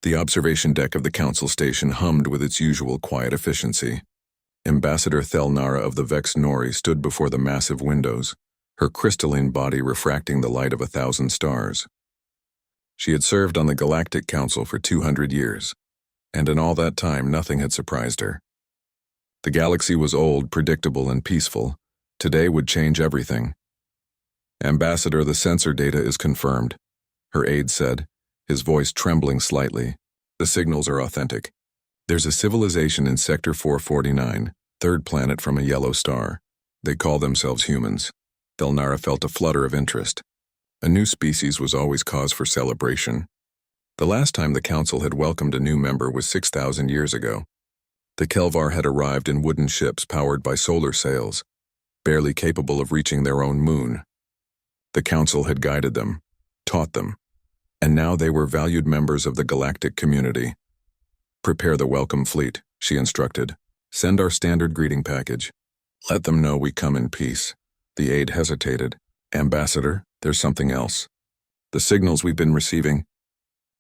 The observation deck of the council station hummed with its usual quiet efficiency. Ambassador Thelnara of the Vex Nori stood before the massive windows, her crystalline body refracting the light of 1,000 stars. She had served on the Galactic Council for 200 years, and in all that time nothing had surprised her. The galaxy was old, predictable, and peaceful. Today would change everything. Ambassador, the sensor data is confirmed, her aide said, his voice trembling slightly. The signals are authentic. There's a civilization in Sector 449, third planet from a yellow star. They call themselves humans. Thelnara felt a flutter of interest. A new species was always cause for celebration. The last time the council had welcomed a new member was 6,000 years ago. The Kelvar had arrived in wooden ships powered by solar sails, barely capable of reaching their own moon. The council had guided them, taught them, and now they were valued members of the galactic community. Prepare the welcome fleet, she instructed. Send our standard greeting package. Let them know we come in peace. The aide hesitated. Ambassador, there's something else. The signals we've been receiving,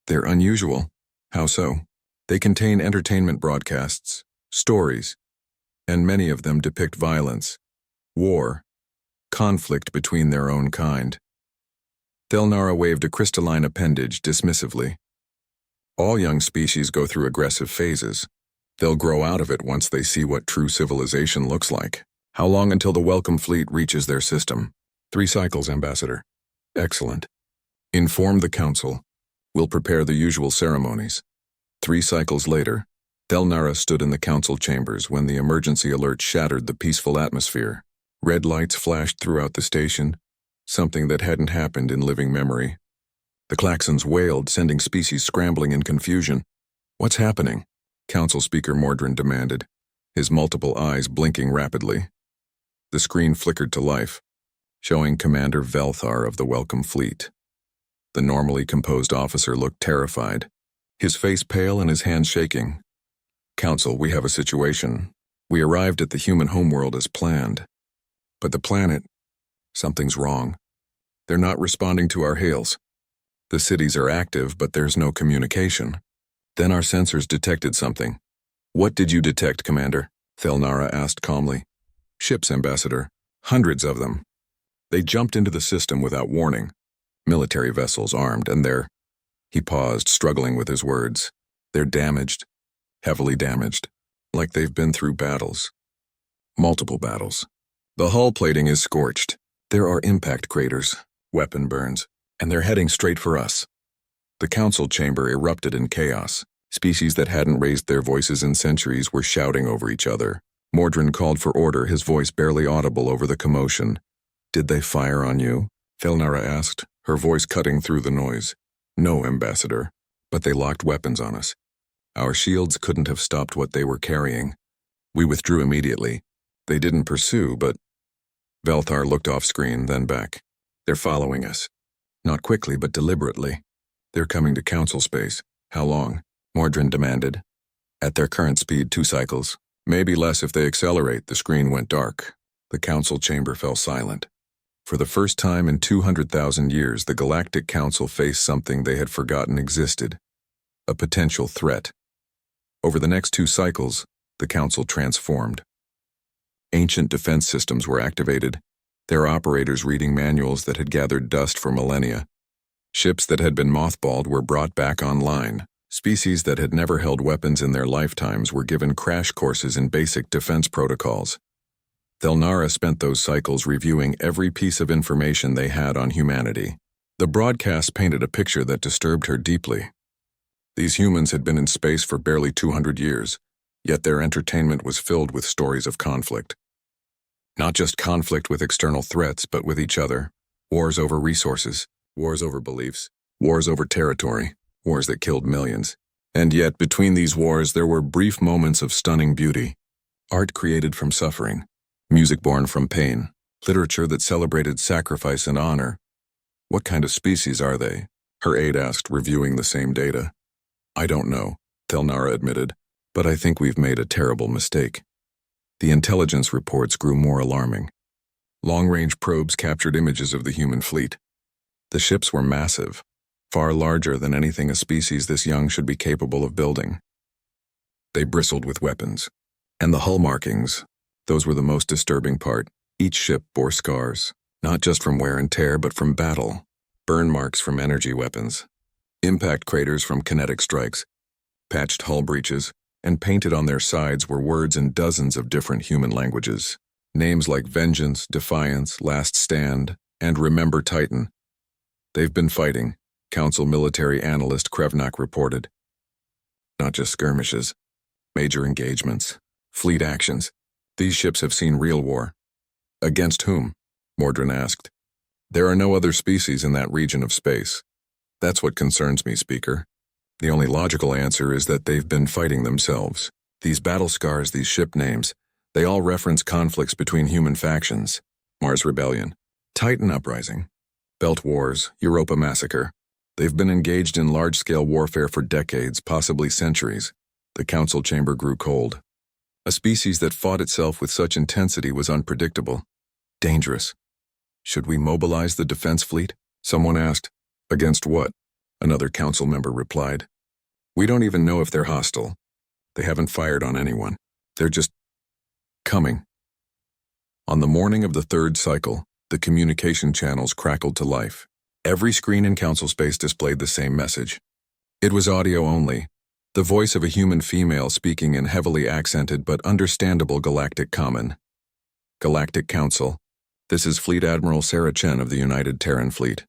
they're unusual. How so? They contain entertainment broadcasts, stories, and many of them depict violence, war, conflict between their own kind. Thelnara waved a crystalline appendage dismissively. All young species go through aggressive phases. They'll grow out of it once they see what true civilization looks like. How long until the welcome fleet reaches their system? 3 cycles, Ambassador. Excellent. Inform the council. We'll prepare the usual ceremonies. 3 cycles later, Thelnara stood in the council chambers when the emergency alert shattered the peaceful atmosphere. Red lights flashed throughout the station, something that hadn't happened in living memory. The klaxons wailed, sending species scrambling in confusion. What's happening? Council Speaker Mordrin demanded, his multiple eyes blinking rapidly. The screen flickered to life, showing Commander Velthar of the Welcome Fleet. The normally composed officer looked terrified, his face pale and his hands shaking. Council, we have a situation. We arrived at the human homeworld as planned. But the planet, something's wrong. They're not responding to our hails. The cities are active, but there's no communication. Then our sensors detected something. What did you detect, Commander? Thelnara asked calmly. Ships, Ambassador. Hundreds of them. They jumped into the system without warning. Military vessels armed, and He paused, struggling with his words. They're damaged. Heavily damaged. Like they've been through battles. Multiple battles. The hull plating is scorched. There are impact craters, weapon burns, and they're heading straight for us. The council chamber erupted in chaos. Species that hadn't raised their voices in centuries were shouting over each other. Mordrin called for order, his voice barely audible over the commotion. Did they fire on you? Thelnara asked, her voice cutting through the noise. No, Ambassador, but they locked weapons on us. Our shields couldn't have stopped what they were carrying. We withdrew immediately. They didn't pursue, but... Velthar looked off-screen, then back. They're following us. Not quickly, but deliberately. They're coming to council space. How long? Mordrin demanded. At their current speed, 2 cycles. Maybe less if they accelerate. The screen went dark. The council chamber fell silent. For the first time in 200,000 years, the Galactic Council faced something they had forgotten existed. A potential threat. Over the next 2 cycles, the council transformed. Ancient defense systems were activated, their operators reading manuals that had gathered dust for millennia. Ships that had been mothballed were brought back online. Species that had never held weapons in their lifetimes were given crash courses in basic defense protocols. Thelnara spent those cycles reviewing every piece of information they had on humanity. The broadcast painted a picture that disturbed her deeply. These humans had been in space for barely 200 years, yet their entertainment was filled with stories of conflict. Not just conflict with external threats, but with each other. Wars over resources, wars over beliefs, wars over territory, wars that killed millions. And yet, between these wars, there were brief moments of stunning beauty. Art created from suffering, music born from pain, literature that celebrated sacrifice and honor. What kind of species are they? Her aide asked, reviewing the same data. I don't know, Thelnara admitted, but I think we've made a terrible mistake. The intelligence reports grew more alarming. Long-range probes captured images of the human fleet. The ships were massive, far larger than anything a species this young should be capable of building. They bristled with weapons. And the hull markings, those were the most disturbing part. Each ship bore scars, not just from wear and tear but from battle, burn marks from energy weapons, impact craters from kinetic strikes, patched hull breaches, and painted on their sides were words in dozens of different human languages. Names like Vengeance, Defiance, Last Stand, and Remember Titan. They've been fighting, Council military analyst Krevnak reported. Not just skirmishes, major engagements, fleet actions. These ships have seen real war. Against whom? Mordrin asked. There are no other species in that region of space. That's what concerns me, Speaker. The only logical answer is that they've been fighting themselves. These battle scars, these ship names, they all reference conflicts between human factions. Mars Rebellion, Titan Uprising, Belt Wars, Europa Massacre. They've been engaged in large-scale warfare for decades, possibly centuries. The council chamber grew cold. A species that fought itself with such intensity was unpredictable. Dangerous. Should we mobilize the defense fleet? Someone asked. Against what? Another council member replied. We don't even know if they're hostile. They haven't fired on anyone. They're just coming. On the morning of the third cycle, the communication channels crackled to life. Every screen in council space displayed the same message. It was audio only, the voice of a human female speaking in heavily accented but understandable Galactic Common. Galactic Council, this is Fleet Admiral Sarah Chen of the United Terran Fleet.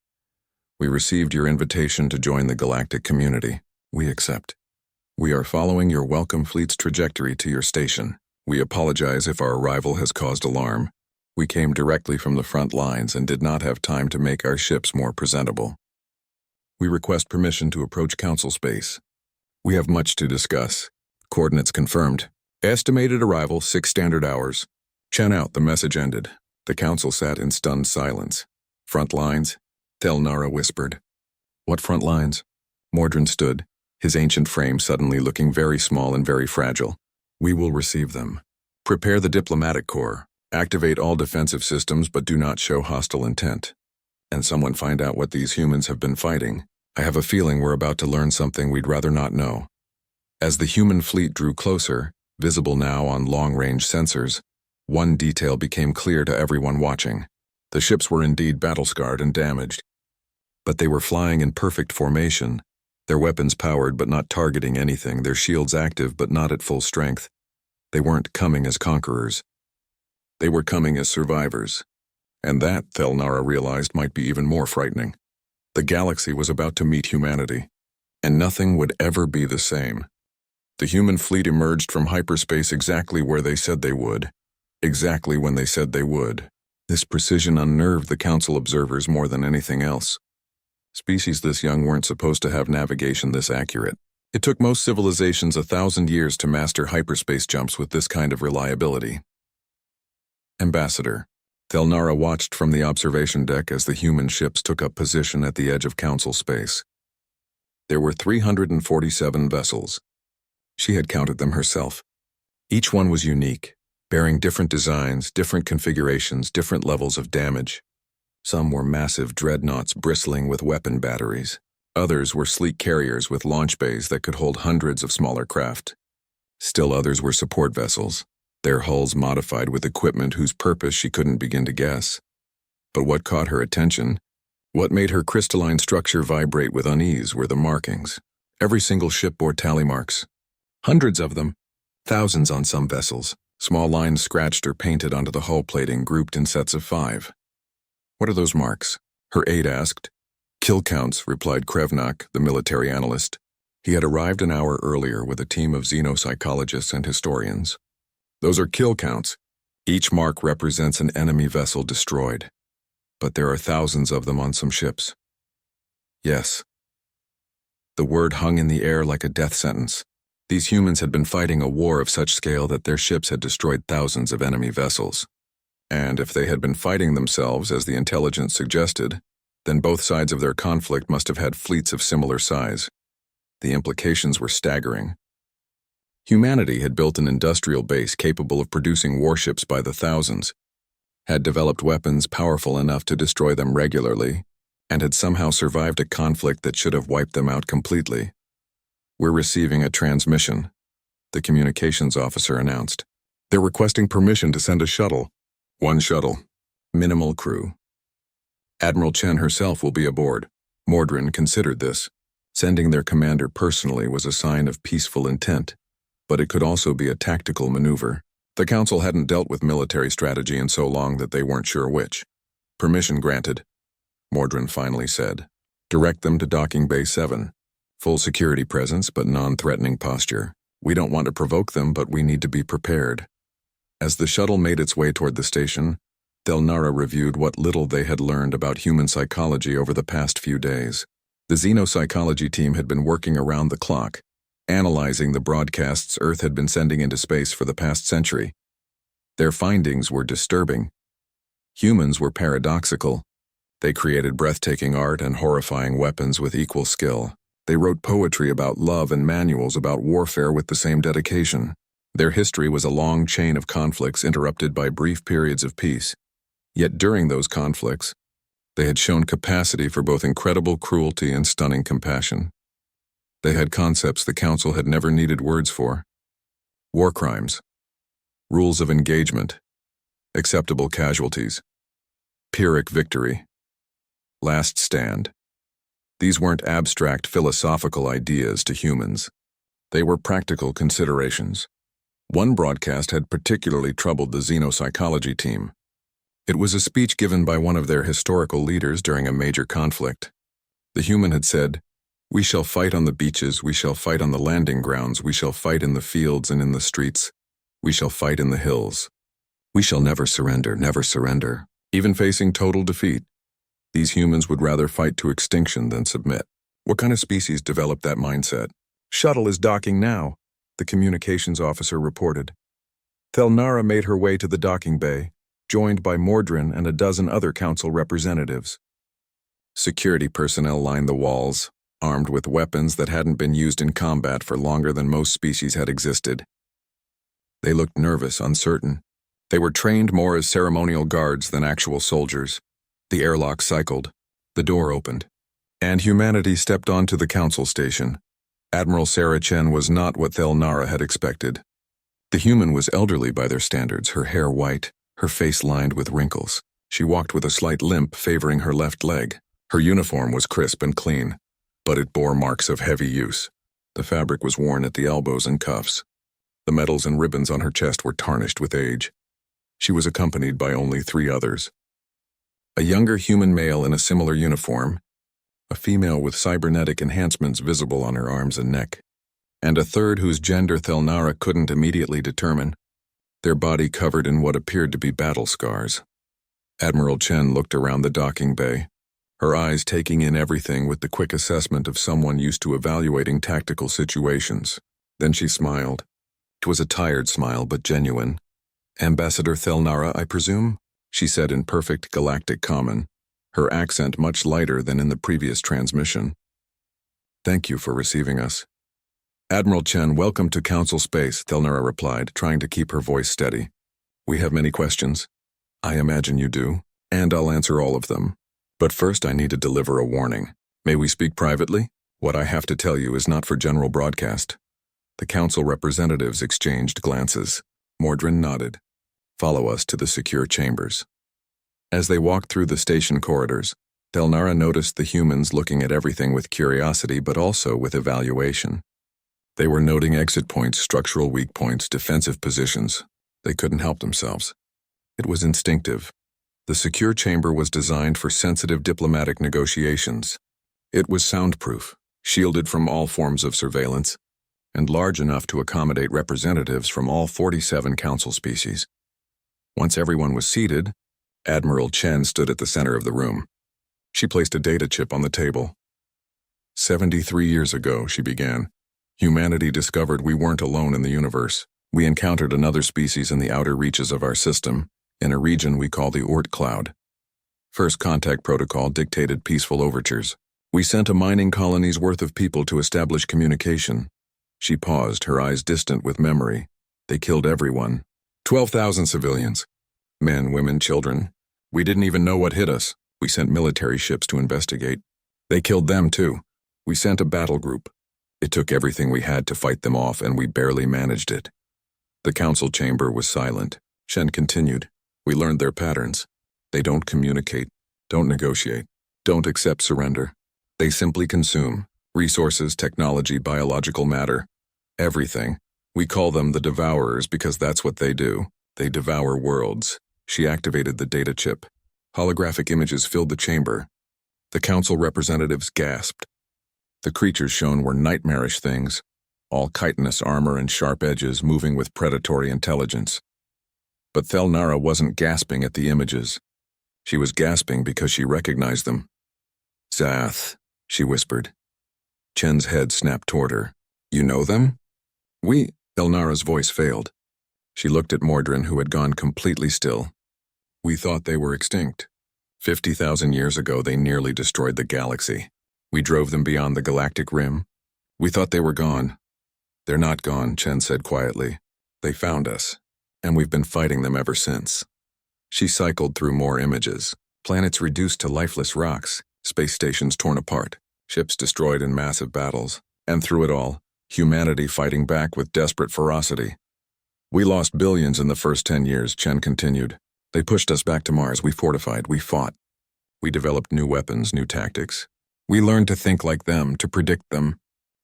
We received your invitation to join the galactic community. We accept. We are following your welcome fleet's trajectory to your station. We apologize if our arrival has caused alarm. We came directly from the front lines and did not have time to make our ships more presentable. We request permission to approach council space. We have much to discuss. Coordinates confirmed. Estimated arrival 6 standard hours. Chen out, the message ended. The council sat in stunned silence. Front lines? Thelnara whispered. What front lines? Mordrin stood, his ancient frame suddenly looking very small and very fragile. We will receive them. Prepare the diplomatic corps. Activate all defensive systems but do not show hostile intent. And someone find out what these humans have been fighting. I have a feeling we're about to learn something we'd rather not know. As the human fleet drew closer, visible now on long-range sensors, one detail became clear to everyone watching. The ships were indeed battle-scarred and damaged. But they were flying in perfect formation, their weapons powered but not targeting anything, their shields active but not at full strength. They weren't coming as conquerors. They were coming as survivors. And that, Thelnara realized, might be even more frightening. The galaxy was about to meet humanity, and nothing would ever be the same. The human fleet emerged from hyperspace exactly where they said they would, exactly when they said they would. This precision unnerved the council observers more than anything else. Species this young weren't supposed to have navigation this accurate. It took most civilizations 1,000 years to master hyperspace jumps with this kind of reliability. Ambassador. Thelnara watched from the observation deck as the human ships took up position at the edge of council space. There were 347 vessels. She had counted them herself. Each one was unique, bearing different designs, different configurations, different levels of damage. Some were massive dreadnoughts bristling with weapon batteries. Others were sleek carriers with launch bays that could hold hundreds of smaller craft. Still others were support vessels, their hulls modified with equipment whose purpose she couldn't begin to guess. But what caught her attention, what made her crystalline structure vibrate with unease, were the markings. Every single ship bore tally marks. Hundreds of them, thousands on some vessels. Small lines scratched or painted onto the hull plating, grouped in sets of 5. What are those marks? Her aide asked. Kill counts, replied Krevnak, the military analyst. He had arrived an hour earlier with a team of xenopsychologists and historians. Those are kill counts. Each mark represents an enemy vessel destroyed. But there are thousands of them on some ships. Yes. The word hung in the air like a death sentence. These humans had been fighting a war of such scale that their ships had destroyed thousands of enemy vessels. And if they had been fighting themselves, as the intelligence suggested, then both sides of their conflict must have had fleets of similar size. The implications were staggering. Humanity had built an industrial base capable of producing warships by the thousands, had developed weapons powerful enough to destroy them regularly, and had somehow survived a conflict that should have wiped them out completely. "We're receiving a transmission," the communications officer announced. "They're requesting permission to send a shuttle." "One shuttle. Minimal crew. Admiral Chen herself will be aboard." Mordrin considered this. Sending their commander personally was a sign of peaceful intent, but it could also be a tactical maneuver. The Council hadn't dealt with military strategy in so long that they weren't sure which. "Permission granted," Mordrin finally said. "Direct them to Docking Bay 7. Full security presence but non-threatening posture. We don't want to provoke them, but we need to be prepared." As the shuttle made its way toward the station, Thelnara reviewed what little they had learned about human psychology over the past few days. The xenopsychology team had been working around the clock, analyzing the broadcasts Earth had been sending into space for the past century. Their findings were disturbing. Humans were paradoxical. They created breathtaking art and horrifying weapons with equal skill. They wrote poetry about love and manuals about warfare with the same dedication. Their history was a long chain of conflicts interrupted by brief periods of peace. Yet during those conflicts, they had shown capacity for both incredible cruelty and stunning compassion. They had concepts the Council had never needed words for. War crimes, rules of engagement, acceptable casualties, Pyrrhic victory, last stand. These weren't abstract philosophical ideas to humans. They were practical considerations. One broadcast had particularly troubled the xenopsychology team. It was a speech given by one of their historical leaders during a major conflict. The human had said, "We shall fight on the beaches, we shall fight on the landing grounds, we shall fight in the fields and in the streets, we shall fight in the hills. We shall never surrender, never surrender." Even facing total defeat, these humans would rather fight to extinction than submit. What kind of species developed that mindset? "Shuttle is docking now," the communications officer reported. Thelnara made her way to the docking bay, joined by Mordrin and a dozen other Council representatives. Security personnel lined the walls, armed with weapons that hadn't been used in combat for longer than most species had existed. They looked nervous, uncertain. They were trained more as ceremonial guards than actual soldiers. The airlock cycled. The door opened. And humanity stepped onto the Council station. Admiral Sarah Chen was not what Thelnara had expected. The human was elderly by their standards, her hair white, her face lined with wrinkles. She walked with a slight limp favoring her left leg. Her uniform was crisp and clean, but it bore marks of heavy use. The fabric was worn at the elbows and cuffs. The medals and ribbons on her chest were tarnished with age. She was accompanied by only 3 others. A younger human male in a similar uniform, a female with cybernetic enhancements visible on her arms and neck, and a third whose gender Thelnara couldn't immediately determine, their body covered in what appeared to be battle scars. Admiral Chen looked around the docking bay, her eyes taking in everything with the quick assessment of someone used to evaluating tactical situations. Then she smiled. It was a tired smile, but genuine. "Ambassador Thelnara, I presume?" she said in perfect Galactic common, her accent much lighter than in the previous transmission. "Thank you for receiving us." "Admiral Chen, welcome to Council Space," Thelnara replied, trying to keep her voice steady. "We have many questions." "I imagine you do, and I'll answer all of them. But first I need to deliver a warning. May we speak privately? What I have to tell you is not for general broadcast." The Council representatives exchanged glances. Mordrin nodded. "Follow us to the secure chambers." As they walked through the station corridors, Thelnara noticed the humans looking at everything with curiosity but also with evaluation. They were noting exit points, structural weak points, defensive positions. They couldn't help themselves. It was instinctive. The secure chamber was designed for sensitive diplomatic negotiations. It was soundproof, shielded from all forms of surveillance, and large enough to accommodate representatives from all 47 Council species. Once everyone was seated, Admiral Chen stood at the center of the room. She placed a data chip on the table. 73 years ago, she began, humanity discovered we weren't alone in the universe. We encountered another species in the outer reaches of our system, in a region we call the Oort Cloud. First Contact Protocol dictated peaceful overtures. We sent a mining colony's worth of people to establish communication. She paused, her eyes distant with memory. They killed everyone. 12,000 civilians. Men, women, children. We didn't even know what hit us. We sent military ships to investigate. They killed them too. We sent a battle group. It took everything we had to fight them off, and we barely managed it. The council chamber was silent. Shen continued. We learned their patterns. They don't communicate, don't negotiate, don't accept surrender. They simply consume resources, technology, biological matter, everything. We call them the Devourers because that's what they do. They devour worlds. She activated the data chip. Holographic images filled the chamber. The council representatives gasped. The creatures shown were nightmarish things, all chitinous armor and sharp edges moving with predatory intelligence. But Thelnara wasn't gasping at the images. She was gasping because she recognized them. Zath, she whispered. Chen's head snapped toward her. You know them? Thelnara's voice failed. She looked at Mordrin, who had gone completely still. We thought they were extinct. 50,000 years ago, they nearly destroyed the galaxy. We drove them beyond the galactic rim. We thought they were gone. They're not gone, Chen said quietly. They found us, and we've been fighting them ever since. She cycled through more images. Planets reduced to lifeless rocks, space stations torn apart, ships destroyed in massive battles, and through it all, humanity fighting back with desperate ferocity. We lost billions in the first 10 years, Chen continued. They pushed us back to Mars. We fortified. We fought. We developed new weapons, new tactics. We learned to think like them, to predict them.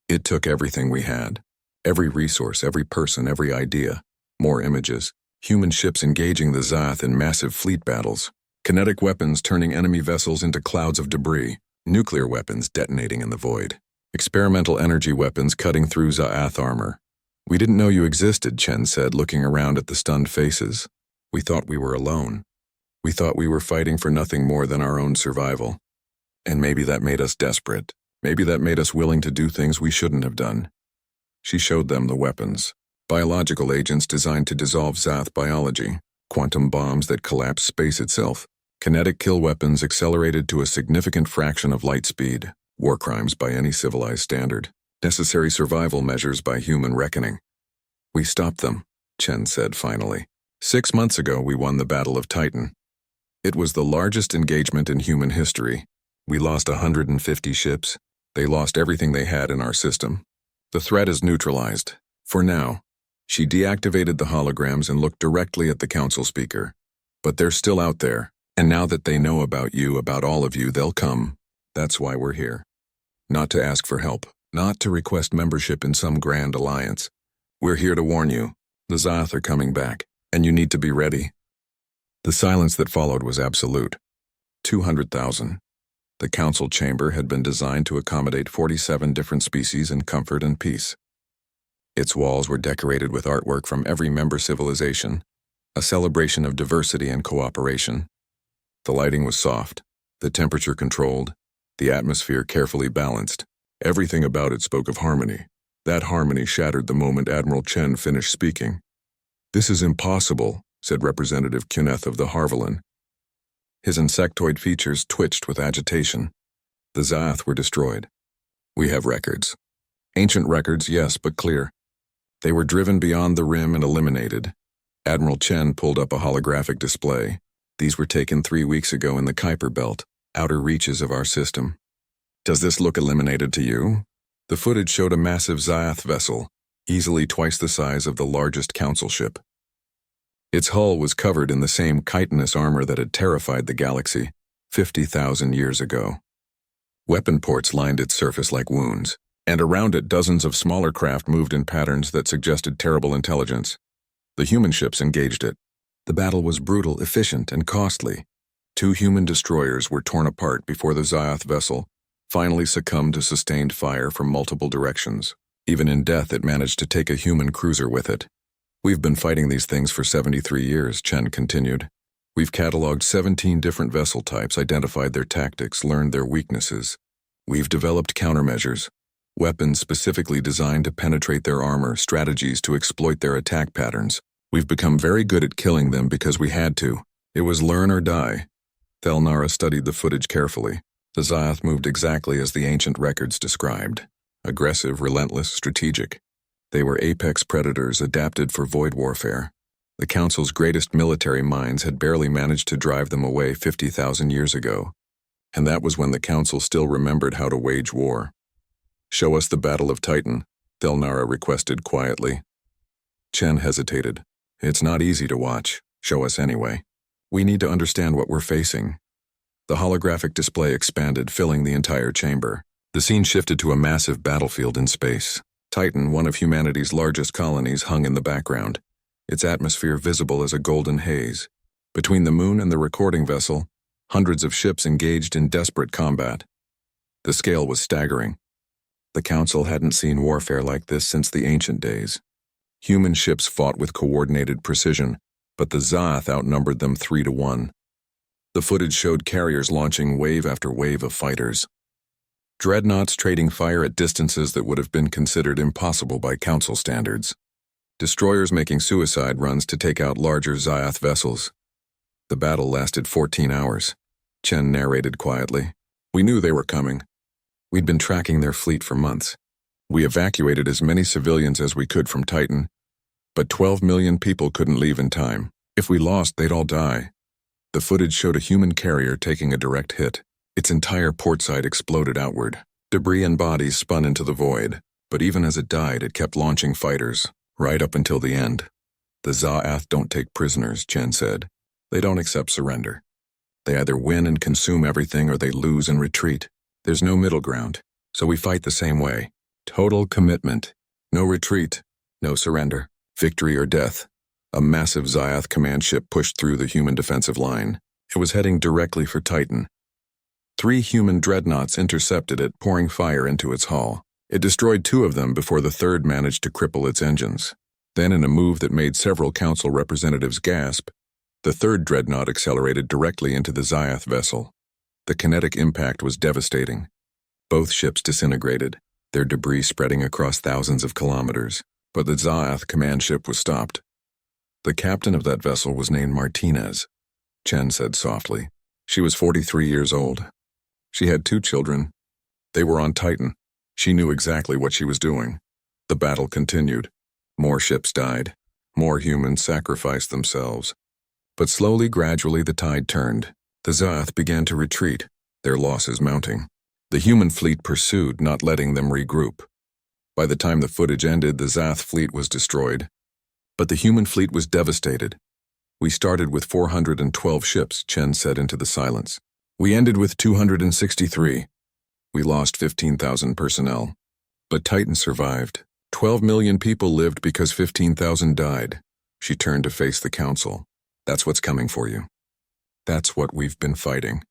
It took everything we had. Every resource, every person, every idea. More images. Human ships engaging the Zath in massive fleet battles. Kinetic weapons turning enemy vessels into clouds of debris. Nuclear weapons detonating in the void. Experimental energy weapons cutting through Za'ath armor. We didn't know you existed, Chen said, looking around at the stunned faces. We thought we were alone. We thought we were fighting for nothing more than our own survival. And maybe that made us desperate. Maybe that made us willing to do things we shouldn't have done. She showed them the weapons. Biological agents designed to dissolve Zath biology. Quantum bombs that collapse space itself. Kinetic kill weapons accelerated to a significant fraction of light speed. War crimes by any civilized standard. Necessary survival measures by human reckoning. We stopped them, Chen said finally. 6 months ago, we won the Battle of Titan. It was the largest engagement in human history. We lost 150 ships. They lost everything they had in our system. The threat is neutralized. For now. She deactivated the holograms and looked directly at the council speaker. But they're still out there. And now that they know about you, about all of you, they'll come. That's why we're here. Not to ask for help. Not to request membership in some grand alliance. We're here to warn you. The Zath are coming back. And you need to be ready. The silence that followed was absolute. 200,000. The council chamber had been designed to accommodate 47 different species in comfort and peace. Its walls were decorated with artwork from every member civilization, a celebration of diversity and cooperation. The lighting was soft, the temperature controlled, the atmosphere carefully balanced. Everything about it spoke of harmony. That harmony shattered the moment Admiral Chen finished speaking. This is impossible, said Representative Cuneth of the Harvalin. His insectoid features twitched with agitation. The Zath were destroyed. We have records. Ancient records, yes, but clear. They were driven beyond the rim and eliminated. Admiral Chen pulled up a holographic display. These were taken 3 weeks ago in the Kuiper Belt, outer reaches of our system. Does this look eliminated to you? The footage showed a massive Zath vessel, easily twice the size of the largest council ship. Its hull was covered in the same chitinous armor that had terrified the galaxy 50,000 years ago. Weapon ports lined its surface like wounds, and around it dozens of smaller craft moved in patterns that suggested terrible intelligence. The human ships engaged it. The battle was brutal, efficient, and costly. 2 human destroyers were torn apart before the Zath vessel finally succumbed to sustained fire from multiple directions. Even in death, it managed to take a human cruiser with it. We've been fighting these things for 73 years, Chen continued. We've cataloged 17 different vessel types, identified their tactics, learned their weaknesses. We've developed countermeasures, weapons specifically designed to penetrate their armor, strategies to exploit their attack patterns. We've become very good at killing them because we had to. It was learn or die. Thelnara studied the footage carefully. The Zath moved exactly as the ancient records described. Aggressive, relentless, strategic. They were apex predators adapted for void warfare. The Council's greatest military minds had barely managed to drive them away 50,000 years ago. And that was when the Council still remembered how to wage war. "Show us the Battle of Titan," Thelnara requested quietly. Chen hesitated. "It's not easy to watch. Show us anyway. We need to understand what we're facing." The holographic display expanded, filling the entire chamber. The scene shifted to a massive battlefield in space. Titan, one of humanity's largest colonies, hung in the background, its atmosphere visible as a golden haze. Between the moon and the recording vessel, hundreds of ships engaged in desperate combat. The scale was staggering. The Council hadn't seen warfare like this since the ancient days. Human ships fought with coordinated precision, but the Zaath outnumbered them 3-1. The footage showed carriers launching wave after wave of fighters. Dreadnoughts trading fire at distances that would have been considered impossible by Council standards. Destroyers making suicide runs to take out larger Zaath vessels. The battle lasted 14 hours. Chen narrated quietly. "We knew they were coming. We'd been tracking their fleet for months. We evacuated as many civilians as we could from Titan, but 12 million people couldn't leave in time. If we lost, they'd all die." The footage showed a human carrier taking a direct hit. Its entire port side exploded outward. Debris and bodies spun into the void, but even as it died, it kept launching fighters, right up until the end. "The Zaath don't take prisoners," Chen said. "They don't accept surrender. They either win and consume everything or they lose and retreat. There's no middle ground, so we fight the same way. Total commitment. No retreat. No surrender. Victory or death." A massive Zaath command ship pushed through the human defensive line. It was heading directly for Titan. 3 human dreadnoughts intercepted it, pouring fire into its hull. It destroyed 2 of them before the third managed to cripple its engines. Then, in a move that made several Council representatives gasp, the third dreadnought accelerated directly into the Zaath vessel. The kinetic impact was devastating. Both ships disintegrated, their debris spreading across thousands of kilometers, but the Zaath command ship was stopped. "The captain of that vessel was named Martinez," Chen said softly. "She was 43 years old. She had 2 children. They were on Titan. She knew exactly what she was doing." The battle continued. More ships died. More humans sacrificed themselves. But slowly, gradually, the tide turned. The Zaath began to retreat, their losses mounting. The human fleet pursued, not letting them regroup. By the time the footage ended, the Zaath fleet was destroyed. But the human fleet was devastated. "We started with 412 ships," Chen said into the silence. "We ended with 263. We lost 15,000 personnel. But Titan survived. 12 million people lived because 15,000 died." She turned to face the Council. "That's what's coming for you. That's what we've been fighting.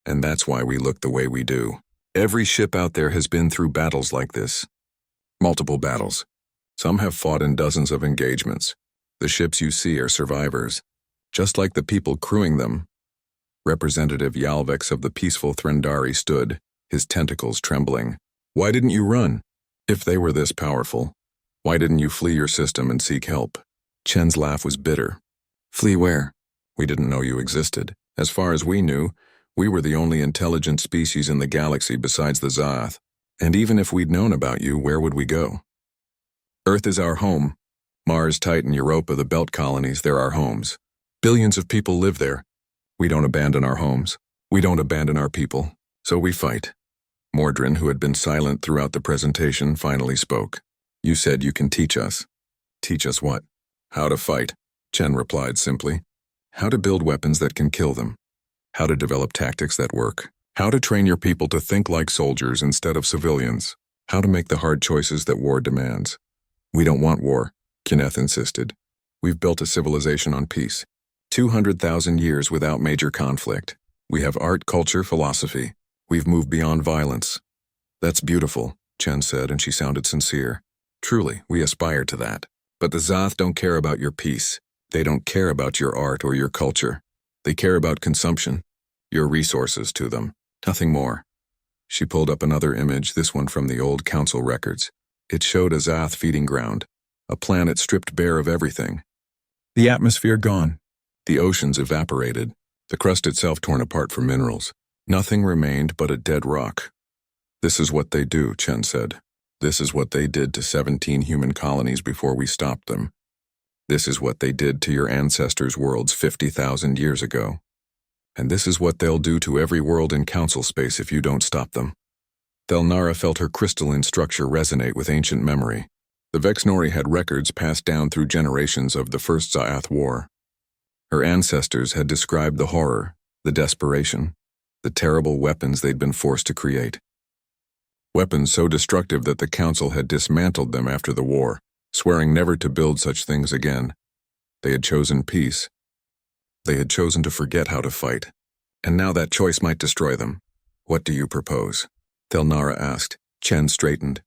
And that's why we look the way we do. Every ship out there has been through battles like this. Multiple battles. Some have fought in dozens of engagements. The ships you see are survivors, just like the people crewing them." Representative Yalvex of the peaceful Threndari stood, his tentacles trembling. "Why didn't you run? If they were this powerful, why didn't you flee your system and seek help?" Chen's laugh was bitter. "Flee where? We didn't know you existed. As far as we knew, we were the only intelligent species in the galaxy besides the Zaath. And even if we'd known about you, where would we go? Earth is our home. Mars, Titan, Europa, the Belt colonies, they're our homes. Billions of people live there. We don't abandon our homes. We don't abandon our people. So we fight." Mordrin, who had been silent throughout the presentation, finally spoke. "You said you can teach us." "Teach us what?" "How to fight," Chen replied simply. "How to build weapons that can kill them. How to develop tactics that work. How to train your people to think like soldiers instead of civilians. How to make the hard choices that war demands." "We don't want war," Kenneth insisted. "We've built a civilization on peace. 200,000 years without major conflict. We have art, culture, philosophy. We've moved beyond violence." "That's beautiful," Chen said, and she sounded sincere. "Truly, we aspire to that. But the Zaath don't care about your peace. They don't care about your art or your culture. They care about consumption, your resources to them. Nothing more." She pulled up another image, this one from the old Council records. It showed a Zaath feeding ground, a planet stripped bare of everything. The atmosphere gone. The oceans evaporated, the crust itself torn apart for minerals. Nothing remained but a dead rock. "This is what they do," Chen said. "This is what they did to 17 human colonies before we stopped them. This is what they did to your ancestors' worlds 50,000 years ago. And this is what they'll do to every world in council space if you don't stop them. Thelnara felt her crystalline structure resonate with ancient memory. The Vex Nori had records passed down through generations of the First HFY War. Her ancestors had described the horror, the desperation, the terrible weapons they'd been forced to create. Weapons so destructive that the Council had dismantled them after the war, swearing never to build such things again. They had chosen peace. They had chosen to forget how to fight. And now that choice might destroy them. What do you propose? Thelnara asked. Chen straightened.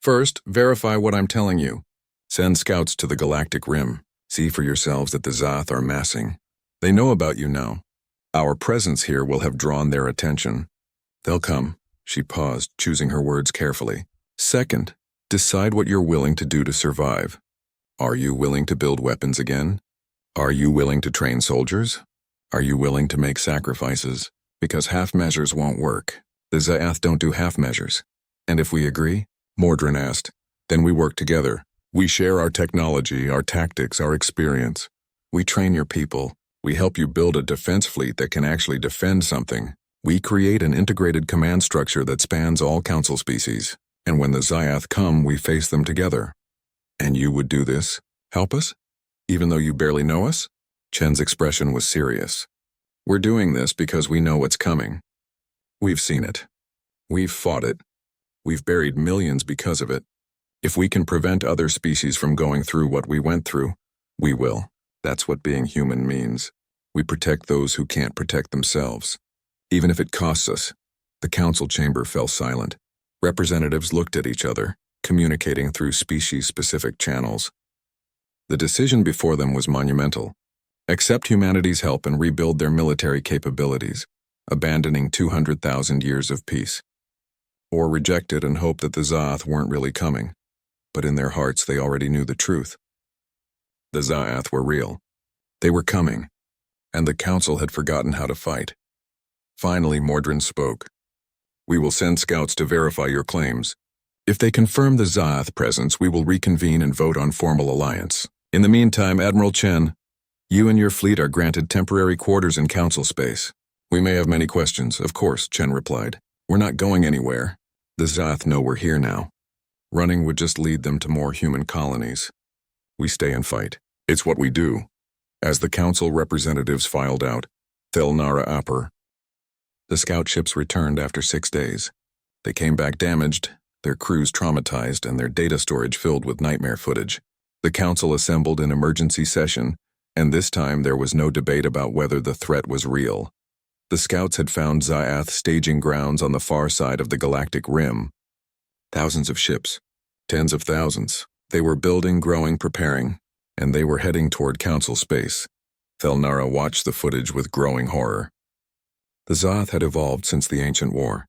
First, verify what I'm telling you. Send scouts to the Galactic Rim. See for yourselves that the Zath are massing. They know about you now. Our presence here will have drawn their attention. They'll come. She paused, choosing her words carefully. Second, decide what you're willing to do to survive. Are you willing to build weapons again? Are you willing to train soldiers? Are you willing to make sacrifices? Because half measures won't work. The Zath don't do half measures. And if we agree? Mordrin asked. Then we work together. We share our technology, our tactics, our experience. We train your people. We help you build a defense fleet that can actually defend something. We create an integrated command structure that spans all council species. And when the Zath come, we face them together. And you would do this? Help us? Even though you barely know us? Chen's expression was serious. We're doing this because we know what's coming. We've seen it. We've fought it. We've buried millions because of it. If we can prevent other species from going through what we went through, we will. That's what being human means. We protect those who can't protect themselves. Even if it costs us. The council chamber fell silent. Representatives looked at each other, communicating through species-specific channels. The decision before them was monumental. Accept humanity's help and rebuild their military capabilities, abandoning 200,000 years of peace. Or reject it and hope that the Zath weren't really coming. But in their hearts they already knew the truth. The Zath were real. They were coming. And the council had forgotten how to fight. Finally, Mordrin spoke. We will send scouts to verify your claims. If they confirm the Zath presence, we will reconvene and vote on formal alliance. In the meantime, Admiral Chen, you and your fleet are granted temporary quarters in council space. We may have many questions, of course, Chen replied. We're not going anywhere. The Zath know we're here now. Running would just lead them to more human colonies. We stay and fight. It's what we do. As the council representatives filed out, Thelnara Apper. The scout ships returned after 6 days. They came back damaged, their crews traumatized, and their data storage filled with nightmare footage. The council assembled in emergency session, and this time there was no debate about whether the threat was real. The scouts had found Zath staging grounds on the far side of the Galactic Rim. Thousands of ships, tens of thousands. They were building, growing, preparing, and they were heading toward council space. Thelnara watched the footage with growing horror. The Zath had evolved since the ancient war.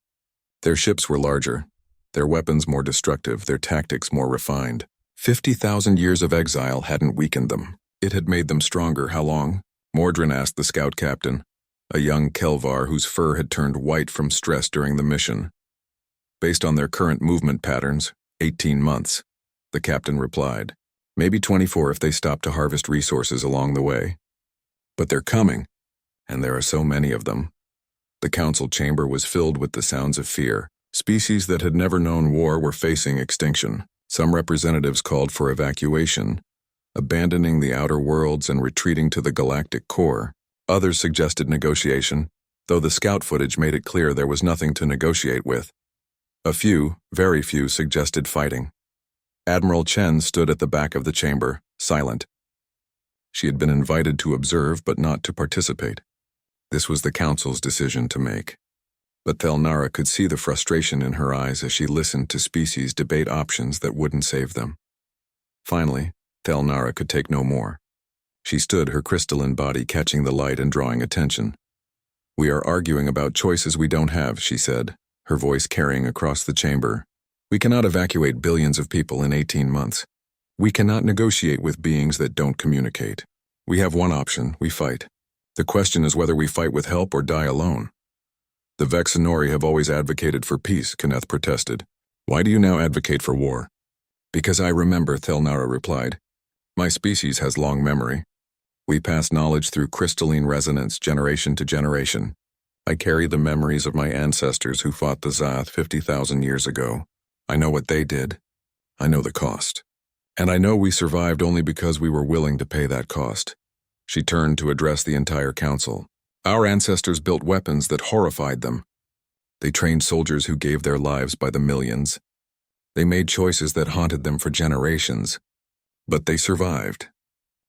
Their ships were larger, their weapons more destructive, their tactics more refined. 50,000 years of exile hadn't weakened them. It had made them stronger. How long? Mordrin asked the scout captain, a young Kelvar whose fur had turned white from stress during the mission. Based on their current movement patterns, 18 months, the captain replied. Maybe 24 if they stop to harvest resources along the way. But they're coming, and there are so many of them. The council chamber was filled with the sounds of fear. Species that had never known war were facing extinction. Some representatives called for evacuation, abandoning the outer worlds and retreating to the galactic core. Others suggested negotiation, though the scout footage made it clear there was nothing to negotiate with. A few, very few, suggested fighting. Admiral Chen stood at the back of the chamber, silent. She had been invited to observe but not to participate. This was the council's decision to make. But Thelnara could see the frustration in her eyes as she listened to species debate options that wouldn't save them. Finally, Thelnara could take no more. She stood, her crystalline body catching the light and drawing attention. We are arguing about choices we don't have, she said, her voice carrying across the chamber. We cannot evacuate billions of people in 18 months. We cannot negotiate with beings that don't communicate. We have one option, we fight. The question is whether we fight with help or die alone. The Vex Nori have always advocated for peace, Kenneth protested. Why do you now advocate for war? Because I remember, Thelnara replied. My species has long memory. We pass knowledge through crystalline resonance generation to generation. I carry the memories of my ancestors who fought the Zath 50,000 years ago. I know what they did. I know the cost. And I know we survived only because we were willing to pay that cost. She turned to address the entire council. Our ancestors built weapons that horrified them. They trained soldiers who gave their lives by the millions. They made choices that haunted them for generations. But they survived.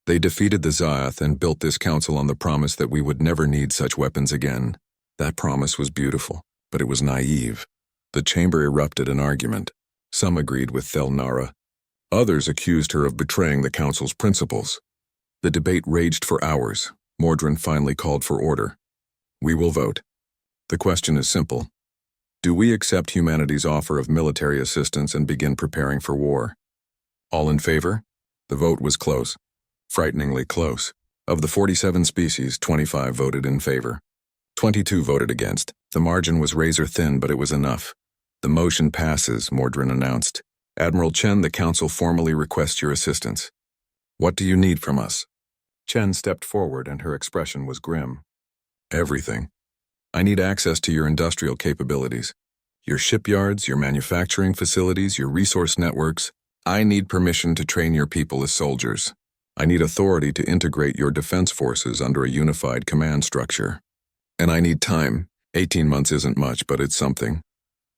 They defeated the Zath and built this council on the promise that we would never need such weapons again. That promise was beautiful, but it was naive. The chamber erupted in argument. Some agreed with Thelnara. Others accused her of betraying the council's principles. The debate raged for hours. Mordrin finally called for order. We will vote. The question is simple. Do we accept humanity's offer of military assistance and begin preparing for war? All in favor? The vote was close. Frighteningly close. Of the 47 species, 25 voted in favor. 22 voted against. The margin was razor thin, but it was enough. The motion passes, Mordrin announced. Admiral Chen, the council formally requests your assistance. What do you need from us? Chen stepped forward and her expression was grim. Everything. I need access to your industrial capabilities. Your shipyards, your manufacturing facilities, your resource networks. I need permission to train your people as soldiers. I need authority to integrate your defense forces under a unified command structure. And I need time. 18 months isn't much, but it's something.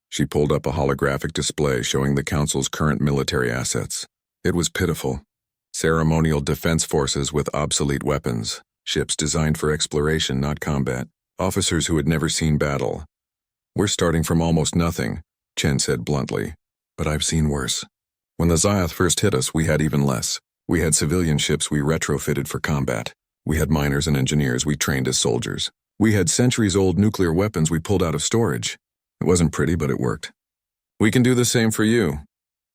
She pulled up a holographic display showing the Council's current military assets. It was pitiful. Ceremonial defense forces with obsolete weapons, ships designed for exploration, not combat, officers who had never seen battle. We're starting from almost nothing, Chen said bluntly. But I've seen worse. When the Zath first hit us, we had even less. We had civilian ships we retrofitted for combat. We had miners and engineers we trained as soldiers. We had centuries-old nuclear weapons we pulled out of storage. It wasn't pretty, but it worked. We can do the same for you.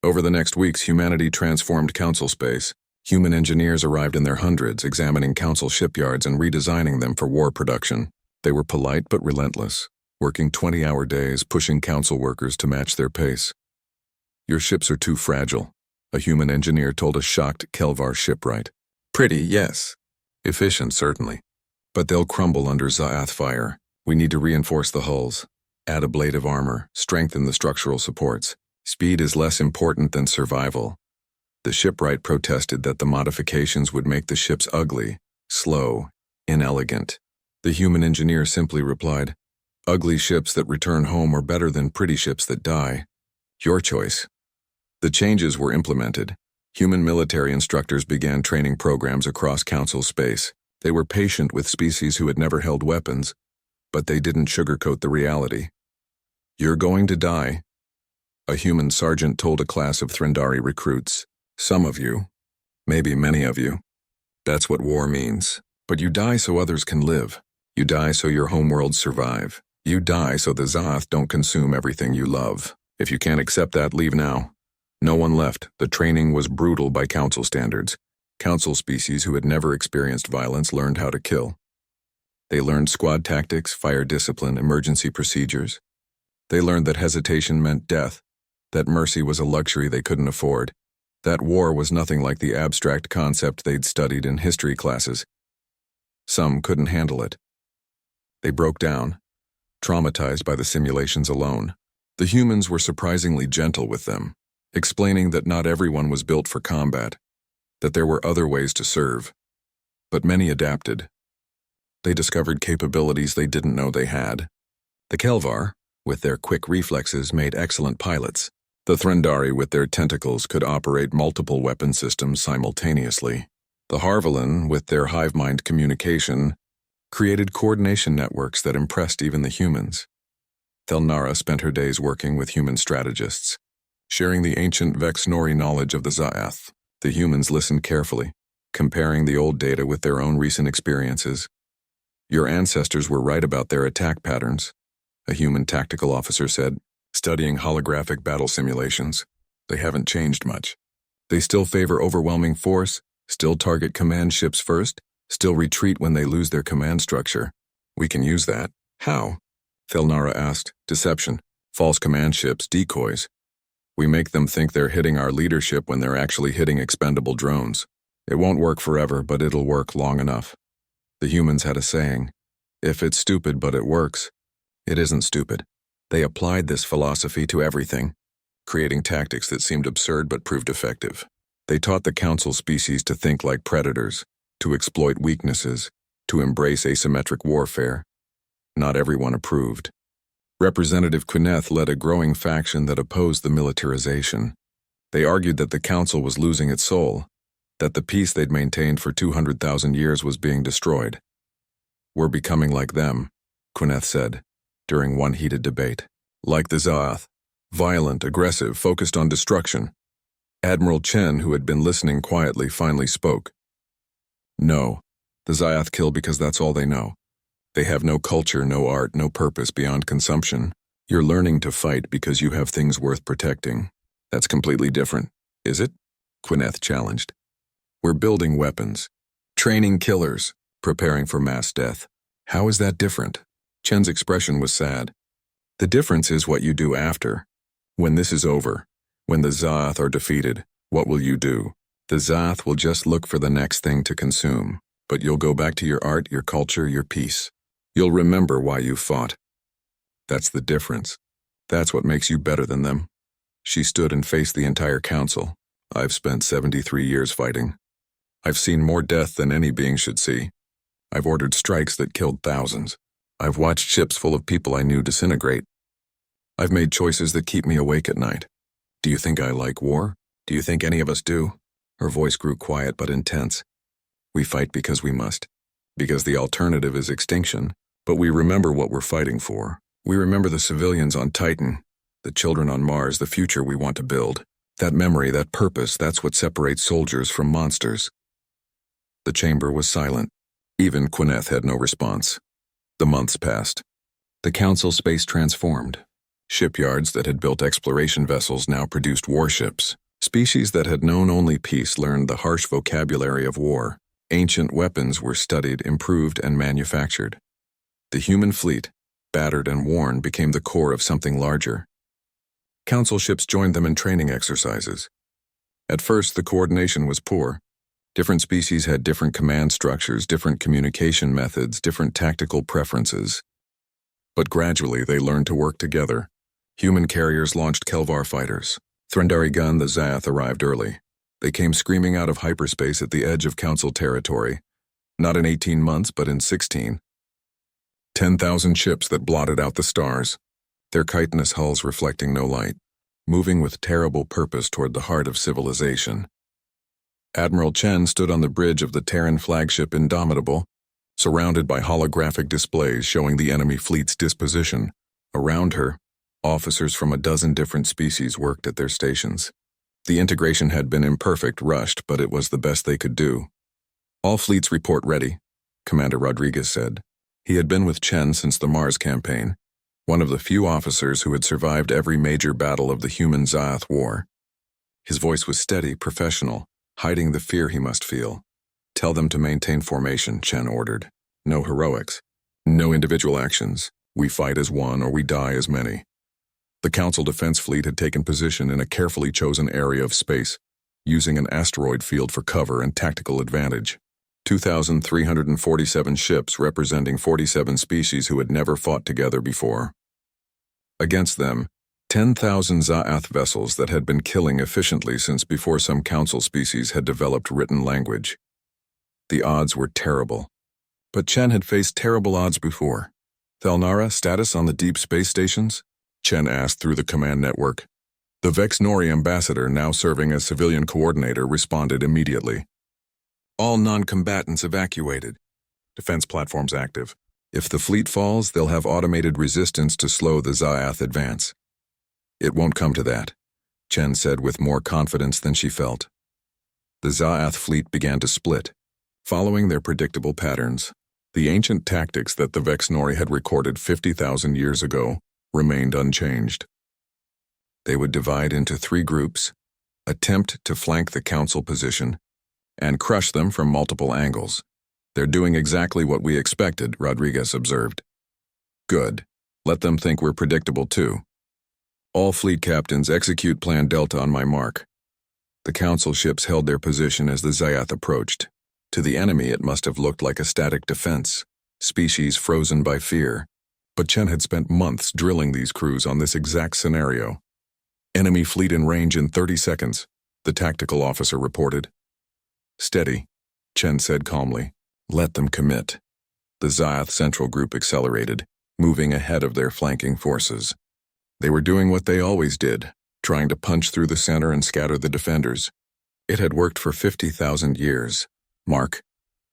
Over the next weeks, humanity transformed Council space. Human engineers arrived in their hundreds, examining Council shipyards and redesigning them for war production. They were polite but relentless, working 20-hour days, pushing Council workers to match their pace. Your ships are too fragile, a human engineer told a shocked Kelvar shipwright. Pretty, yes. Efficient, certainly. But they'll crumble under Zath fire. We need to reinforce the hulls. Add a blade of armor, strengthen the structural supports. Speed is less important than survival. The shipwright protested that the modifications would make the ships ugly, slow, inelegant. The human engineer simply replied, "Ugly ships that return home are better than pretty ships that die. Your choice." The changes were implemented. Human military instructors began training programs across Council space. They were patient with species who had never held weapons, but they didn't sugarcoat the reality. You're going to die, a human sergeant told a class of Threndari recruits. Some of you, maybe many of you. That's what war means. But you die so others can live. You die so your homeworlds survive. You die so the Zath don't consume everything you love. If you can't accept that, leave now. No one left. The training was brutal by Council standards. Council species who had never experienced violence learned how to kill. They learned squad tactics, fire discipline, emergency procedures. They learned that hesitation meant death, that mercy was a luxury they couldn't afford, that war was nothing like the abstract concept they'd studied in history classes. Some couldn't handle it. They broke down, traumatized by the simulations alone. The humans were surprisingly gentle with them, explaining that not everyone was built for combat, that there were other ways to serve. But many adapted. They discovered capabilities they didn't know they had. The Kelvar, with their quick reflexes, made excellent pilots. The Threndari, with their tentacles, could operate multiple weapon systems simultaneously. The Harvalin, with their hive-mind communication, created coordination networks that impressed even the humans. Thelnara spent her days working with human strategists, sharing the ancient Vex Nori knowledge of the Zath. The humans listened carefully, comparing the old data with their own recent experiences. Your ancestors were right about their attack patterns, a human tactical officer said, studying holographic battle simulations. They haven't changed much. They still favor overwhelming force, still target command ships first, still retreat when they lose their command structure. We can use that. How? Thelnara asked. Deception, false command ships, decoys. We make them think they're hitting our leadership when they're actually hitting expendable drones. It won't work forever, but it'll work long enough. The humans had a saying, if it's stupid but it works, it isn't stupid. They applied this philosophy to everything, creating tactics that seemed absurd but proved effective. They taught the council species to think like predators, to exploit weaknesses, to embrace asymmetric warfare. Not everyone approved. Representative Quineth led a growing faction that opposed the militarization. They argued that the council was losing its soul, that the peace they'd maintained for 200,000 years was being destroyed. We're becoming like them, Quineth said, during one heated debate. Like the Zaath, violent, aggressive, focused on destruction. Admiral Chen, who had been listening quietly, finally spoke. No, the Zaath kill because that's all they know. They have no culture, no art, no purpose beyond consumption. You're learning to fight because you have things worth protecting. That's completely different, is it? Quineth challenged. We're building weapons, training killers, preparing for mass death. How is that different? Chen's expression was sad. The difference is what you do after. When this is over, when the Zaath are defeated, what will you do? The Zaath will just look for the next thing to consume, but you'll go back to your art, your culture, your peace. You'll remember why you fought. That's the difference. That's what makes you better than them. She stood and faced the entire council. I've spent 73 years fighting. I've seen more death than any being should see. I've ordered strikes that killed thousands. I've watched ships full of people I knew disintegrate. I've made choices that keep me awake at night. Do you think I like war? Do you think any of us do? Her voice grew quiet but intense. We fight because we must. Because the alternative is extinction. But we remember what we're fighting for. We remember the civilians on Titan, the children on Mars, the future we want to build. That memory, that purpose, that's what separates soldiers from monsters. The chamber was silent. Even Quineth had no response. The months passed. The council space transformed. Shipyards that had built exploration vessels now produced warships. Species that had known only peace learned the harsh vocabulary of war. Ancient weapons were studied, improved, and manufactured. The human fleet, battered and worn, became the core of something larger. Council ships joined them in training exercises. At first, the coordination was poor. Different species had different command structures, different communication methods, different tactical preferences. But gradually, they learned to work together. Human carriers launched Kelvar fighters. Threndari Gun, the Zaath, arrived early. They came screaming out of hyperspace at the edge of Council territory. Not in 18 months, but in 16. 10,000 ships that blotted out the stars, their chitinous hulls reflecting no light, moving with terrible purpose toward the heart of civilization. Admiral Chen stood on the bridge of the Terran flagship Indomitable, surrounded by holographic displays showing the enemy fleet's disposition. Around her, officers from a dozen different species worked at their stations. The integration had been imperfect, rushed, but it was the best they could do. All fleets report ready, Commander Rodriguez said. He had been with Chen since the Mars campaign, one of the few officers who had survived every major battle of the Human-Zaath War. His voice was steady, professional, hiding the fear he must feel. Tell them to maintain formation, Chen ordered. No heroics. No individual actions. We fight as one or we die as many. The Council Defense Fleet had taken position in a carefully chosen area of space, using an asteroid field for cover and tactical advantage. 2,347 ships representing 47 species who had never fought together before. Against them, 10,000 Zaath vessels that had been killing efficiently since before some council species had developed written language. The odds were terrible. But Chen had faced terrible odds before. Thelnara, status on the deep space stations? Chen asked through the command network. The Vex Nori ambassador, now serving as civilian coordinator, responded immediately. All non-combatants evacuated. Defense platforms active. If the fleet falls, they'll have automated resistance to slow the Zaath advance. It won't come to that, Chen said with more confidence than she felt. The Zaath fleet began to split, following their predictable patterns. The ancient tactics that the Vex Nori had recorded 50,000 years ago remained unchanged. They would divide into 3 groups, attempt to flank the council position, and crush them from multiple angles. They're doing exactly what we expected, Rodriguez observed. Good. Let them think we're predictable too. All fleet captains execute Plan Delta on my mark. The Council ships held their position as the Zyath approached. To the enemy it must have looked like a static defense, species frozen by fear. But Chen had spent months drilling these crews on this exact scenario. Enemy fleet in range in 30 seconds, the tactical officer reported. Steady, Chen said calmly. Let them commit. The Zyath Central Group accelerated, moving ahead of their flanking forces. They were doing what they always did, trying to punch through the center and scatter the defenders. It had worked for 50,000 years. Mark.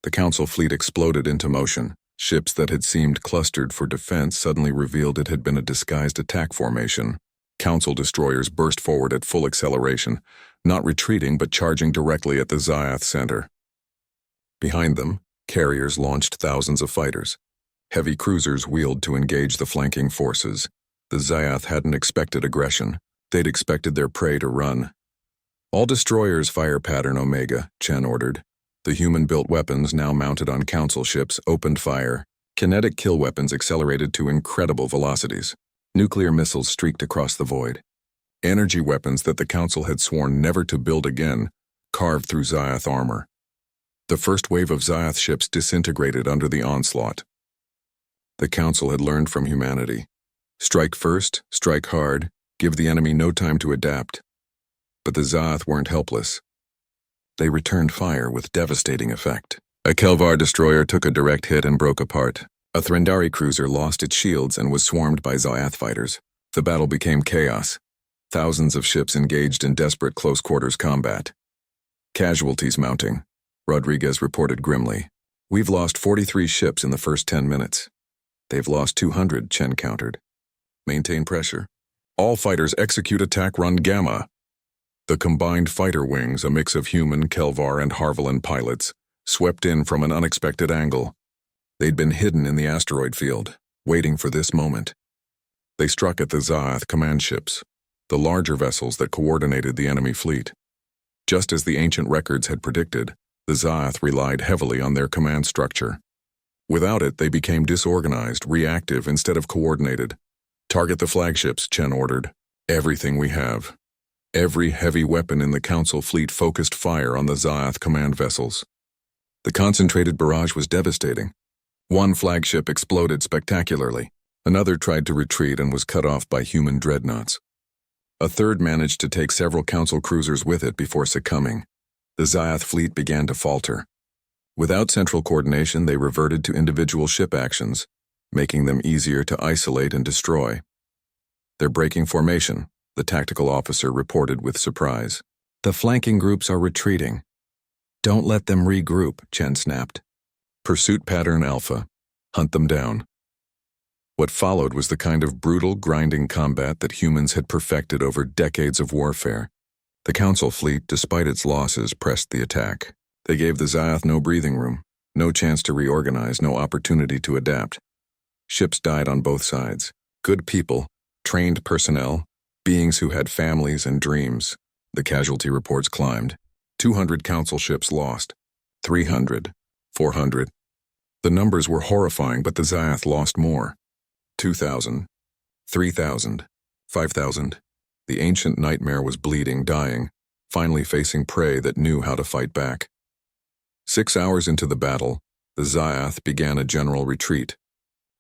The Council fleet exploded into motion. Ships that had seemed clustered for defense suddenly revealed it had been a disguised attack formation. Council destroyers burst forward at full acceleration, not retreating but charging directly at the Zyath center. Behind them, carriers launched thousands of fighters. Heavy cruisers wheeled to engage the flanking forces. The Zyath hadn't expected aggression. They'd expected their prey to run. All destroyers fire pattern Omega, Chen ordered. The human-built weapons now mounted on Council ships opened fire. Kinetic kill weapons accelerated to incredible velocities. Nuclear missiles streaked across the void. Energy weapons that the Council had sworn never to build again carved through Zyath armor. The first wave of Zyath ships disintegrated under the onslaught. The Council had learned from humanity. Strike first, strike hard, give the enemy no time to adapt. But the Zyath weren't helpless. They returned fire with devastating effect. A Kelvar destroyer took a direct hit and broke apart. A Threndari cruiser lost its shields and was swarmed by Zyath fighters. The battle became chaos. Thousands of ships engaged in desperate close-quarters combat. Casualties mounting, Rodriguez reported grimly. We've lost 43 ships in the first 10 minutes. They've lost 200, Chen countered. Maintain pressure. All fighters execute attack run Gamma. The combined fighter wings, a mix of human, Kelvar, and Harvallan pilots, swept in from an unexpected angle. They'd been hidden in the asteroid field, waiting for this moment. They struck at the Zyath command ships, the larger vessels that coordinated the enemy fleet. Just as the ancient records had predicted, the Zyath relied heavily on their command structure. Without it, they became disorganized, reactive instead of coordinated. Target the flagships, Chen ordered. Everything we have. Every heavy weapon in the Council fleet focused fire on the Zyath command vessels. The concentrated barrage was devastating. One flagship exploded spectacularly. Another tried to retreat and was cut off by human dreadnoughts. A third managed to take several Council cruisers with it before succumbing. The Zyath fleet began to falter. Without central coordination, they reverted to individual ship actions, making them easier to isolate and destroy. They're breaking formation, the tactical officer reported with surprise. The flanking groups are retreating. Don't let them regroup, Chen snapped. Pursuit pattern Alpha. Hunt them down. What followed was the kind of brutal, grinding combat that humans had perfected over decades of warfare. The Council fleet, despite its losses, pressed the attack. They gave the Zyath no breathing room, no chance to reorganize, no opportunity to adapt. Ships died on both sides. Good people, trained personnel, beings who had families and dreams. The casualty reports climbed. 200 Council ships lost. 300. 400. The numbers were horrifying, but the Zyath lost more. 2,000. 3,000. 5,000. The ancient nightmare was bleeding, dying, finally facing prey that knew how to fight back. 6 hours into the battle, the Zyath began a general retreat.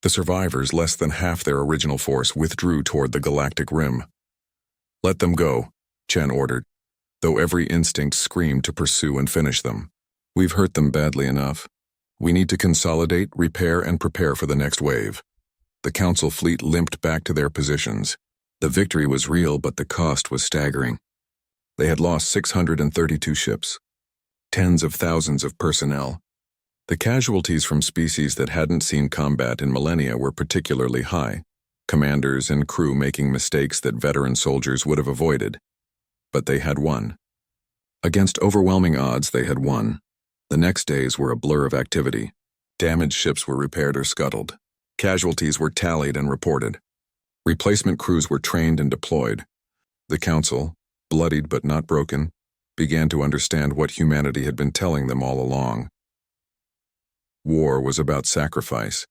The survivors, less than half their original force, withdrew toward the Galactic Rim. Let them go, Chen ordered, though every instinct screamed to pursue and finish them. We've hurt them badly enough. We need to consolidate, repair, and prepare for the next wave. The Council fleet limped back to their positions. The victory was real, but the cost was staggering. They had lost 632 ships, tens of thousands of personnel. The casualties from species that hadn't seen combat in millennia were particularly high, commanders and crew making mistakes that veteran soldiers would have avoided. But they had won. Against overwhelming odds, they had won. The next days were a blur of activity. Damaged ships were repaired or scuttled. Casualties were tallied and reported. Replacement crews were trained and deployed. The Council, bloodied but not broken, began to understand what humanity had been telling them all along. War was about sacrifice.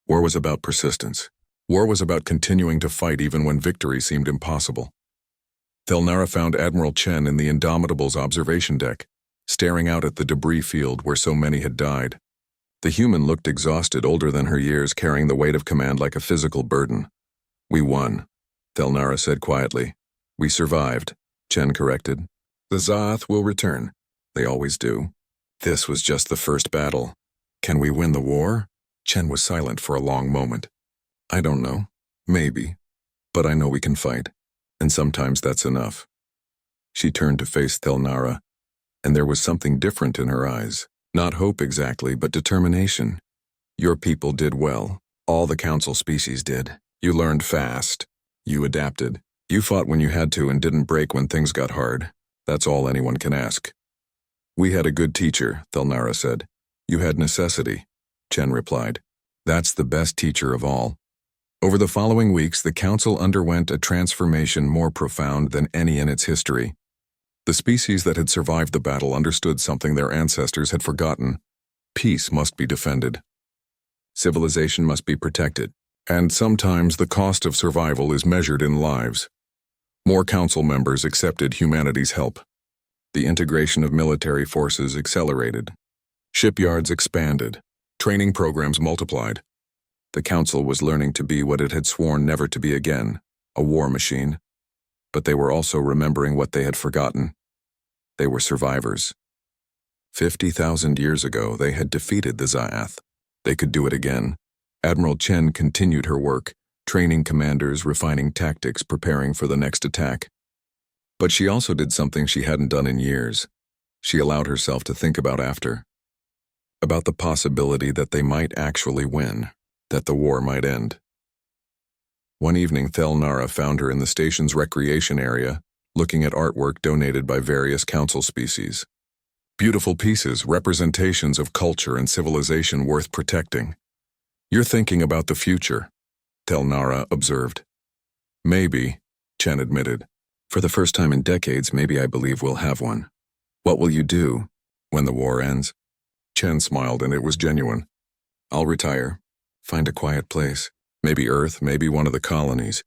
War was about persistence. War was about continuing to fight even when victory seemed impossible. Thelnara found Admiral Chen in the Indomitable's observation deck, staring out at the debris field where so many had died. The human looked exhausted, older than her years, carrying the weight of command like a physical burden. "We won," Thelnara said quietly. "We survived," Chen corrected. "The Zaath will return. They always do. This was just the first battle. Can we win the war?" Chen was silent for a long moment. "I don't know. Maybe. But I know we can fight. And sometimes that's enough." She turned to face Thelnara, and there was something different in her eyes. Not hope exactly, but determination. "Your people did well. All the council species did. You learned fast. You adapted. You fought when you had to and didn't break when things got hard. That's all anyone can ask." "We had a good teacher," Thelnara said. "You had necessity," Chen replied. "That's the best teacher of all." Over the following weeks, the council underwent a transformation more profound than any in its history. The species that had survived the battle understood something their ancestors had forgotten. Peace must be defended. Civilization must be protected. And sometimes the cost of survival is measured in lives. More council members accepted humanity's help. The integration of military forces accelerated. Shipyards expanded. Training programs multiplied. The council was learning to be what it had sworn never to be again, a war machine. But they were also remembering what they had forgotten. They were survivors. 50,000 years ago, they had defeated the Zaath. They could do it again. Admiral Chen continued her work, training commanders, refining tactics, preparing for the next attack. But she also did something she hadn't done in years. She allowed herself to think about the possibility that they might actually win, that the war might end. One evening, Thelnara found her in the station's recreation area, looking at artwork donated by various council species. Beautiful pieces, representations of culture and civilization worth protecting. "You're thinking about the future," Thelnara observed. "Maybe," Chen admitted. "For the first time in decades, maybe I believe we'll have one." "What will you do when the war ends?" Chen smiled, and it was genuine. "I'll retire. Find a quiet place. Maybe Earth, maybe one of the colonies.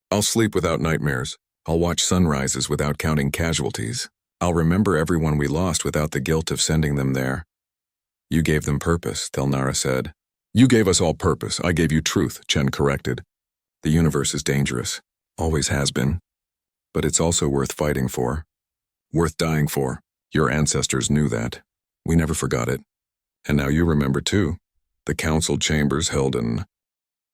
I'll sleep without nightmares. I'll watch sunrises without counting casualties. I'll remember everyone we lost without the guilt of sending them there." "You gave them purpose," Thelnara said. "You gave us all purpose. I gave you truth," Chen corrected. "The universe is dangerous. Always has been. But it's also worth fighting for. Worth dying for. Your ancestors knew that. We never forgot it. And now you remember too. The council chambers held an